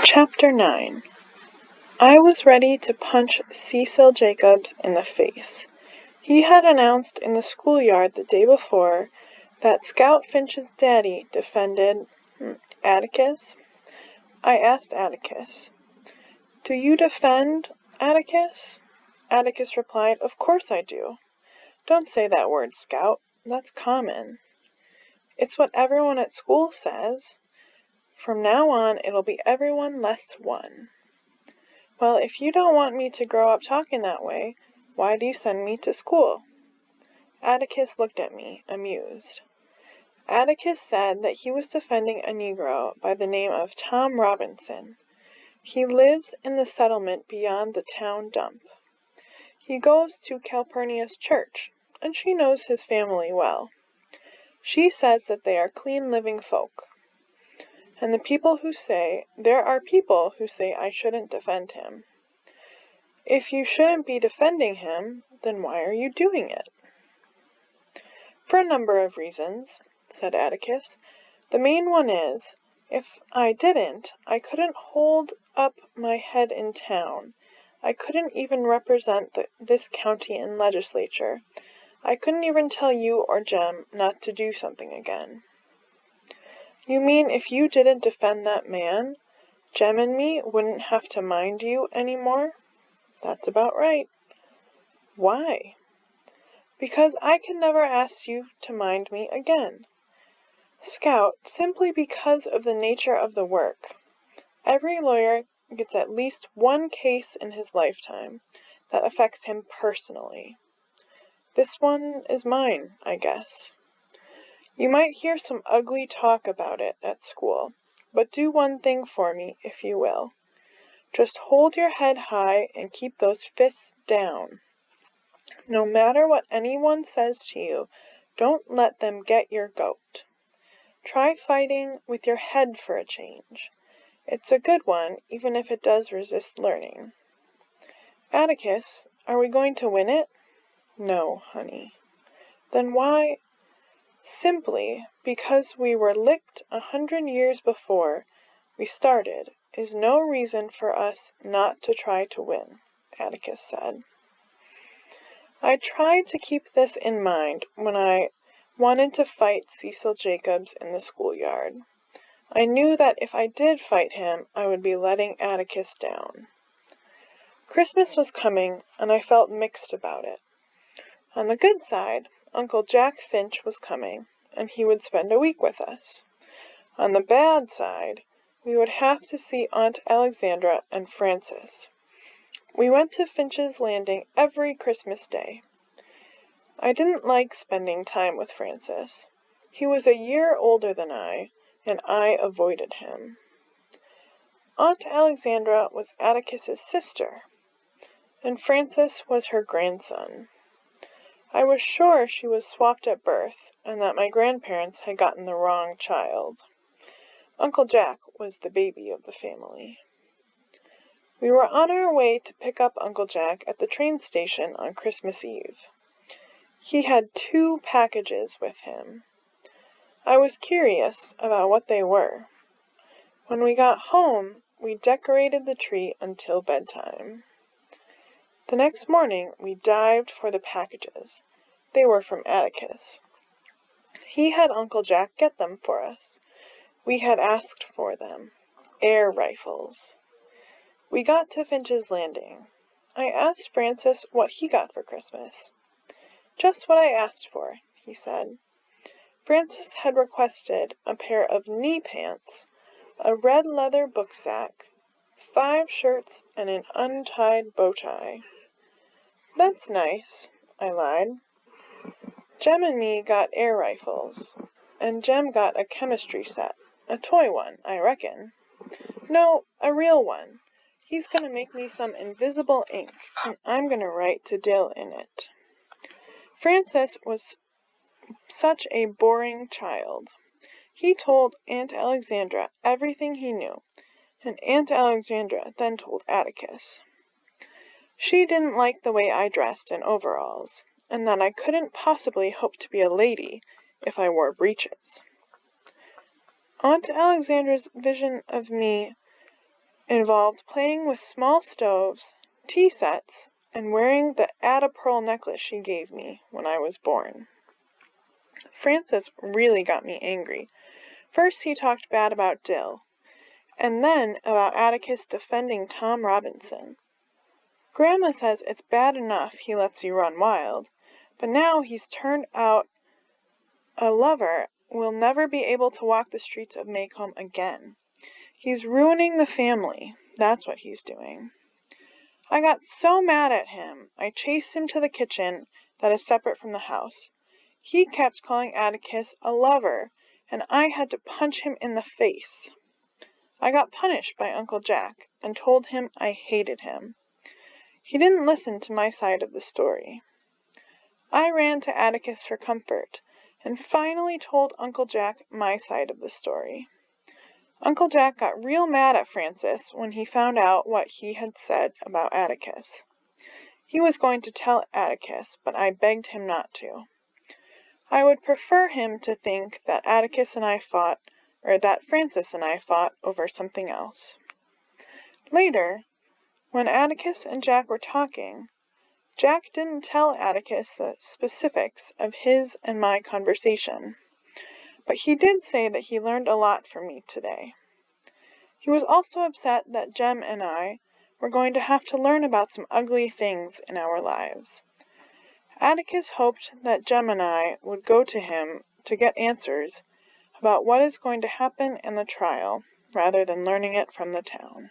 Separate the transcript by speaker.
Speaker 1: Chapter 9. I was ready to punch Cecil Jacobs in the face. He had announced in the schoolyard the day before that Scout Finch's daddy defended Atticus. I asked Atticus, "Do you defend Atticus?" Atticus replied, "Of course I do." "Don't say that word, Scout. That's common." "It's what everyone at school says. From now on, it'll be everyone less one." "Well, if you don't want me to grow up talking that way, why do you send me to school?" Atticus looked at me, amused. Atticus said that he was defending a Negro by the name of Tom Robinson. He lives in the settlement beyond the town dump. He goes to Calpurnia's church, and she knows his family well. She says that they are clean living folk. And there are people who say I shouldn't defend him. If you shouldn't be defending him, then why are you doing it? For a number of reasons, said Atticus. The main one is, if I didn't, I couldn't hold up my head in town. I couldn't even represent this county in legislature. I couldn't even tell you or Jem not to do something again. You mean if you didn't defend that man, Jem and me wouldn't have to mind you any more? That's about right. Why? Because I can never ask you to mind me again. Scout, simply because of the nature of the work. Every lawyer gets at least one case in his lifetime that affects him personally. This one is mine, I guess. You might hear some ugly talk about it at school, but do one thing for me, if you will. Just hold your head high and keep those fists down. No matter what anyone says to you, don't let them get your goat. Try fighting with your head for a change. It's a good one, even if it does resist learning. Atticus, are we going to win it? No, honey. Then why? Simply because we were licked 100 years before we started is no reason for us not to try to win, Atticus said. I tried to keep this in mind when I wanted to fight Cecil Jacobs in the schoolyard. I knew that if I did fight him, I would be letting Atticus down. Christmas was coming, and I felt mixed about it. On the good side, Uncle Jack Finch was coming, and he would spend a week with us. On the bad side, we would have to see Aunt Alexandra and Frances. We went to Finch's Landing every Christmas Day. I didn't like spending time with Frances. He was a year older than I, and I avoided him. Aunt Alexandra was Atticus's sister, and Frances was her grandson. I was sure she was swapped at birth, and that my grandparents had gotten the wrong child. Uncle Jack was the baby of the family. We were on our way to pick up Uncle Jack at the train station on Christmas Eve. He had 2 packages with him. I was curious about what they were. When we got home, we decorated the tree until bedtime. The next morning, we dived for the packages. They were from Atticus. He had Uncle Jack get them for us. We had asked for them. Air rifles. We got to Finch's Landing. I asked Francis what he got for Christmas. Just what I asked for, he said. Francis had requested a pair of knee pants, a red leather booksack, 5 shirts, and an untied bow tie. That's nice, I lied. Jem and me got air rifles, and Jem got a chemistry set, a toy one, I reckon. No, a real one. He's going to make me some invisible ink, and I'm going to write to Dill in it. Francis was such a boring child. He told Aunt Alexandra everything he knew, and Aunt Alexandra then told Atticus. She didn't like the way I dressed in overalls, and that I couldn't possibly hope to be a lady if I wore breeches. Aunt Alexandra's vision of me involved playing with small stoves, tea sets, and wearing the Ada pearl necklace she gave me when I was born. Francis really got me angry. First he talked bad about Dill, and then about Atticus defending Tom Robinson. Grandma says it's bad enough he lets you run wild, but now he's turned out a lover will never be able to walk the streets of Maycomb again. He's ruining the family. That's what he's doing. I got so mad at him, I chased him to the kitchen that is separate from the house. He kept calling Atticus a lover, and I had to punch him in the face. I got punished by Uncle Jack and told him I hated him. He didn't listen to my side of the story. I ran to Atticus for comfort, and finally told Uncle Jack my side of the story. Uncle Jack got real mad at Francis when he found out what he had said about Atticus. He was going to tell Atticus, but I begged him not to. I would prefer him to think that Francis and I fought over something else. Later, when Atticus and Jack were talking, Jack didn't tell Atticus the specifics of his and my conversation, but he did say that he learned a lot from me today. He was also upset that Jem and I were going to have to learn about some ugly things in our lives. Atticus hoped that Jem and I would go to him to get answers about what is going to happen in the trial, rather than learning it from the town.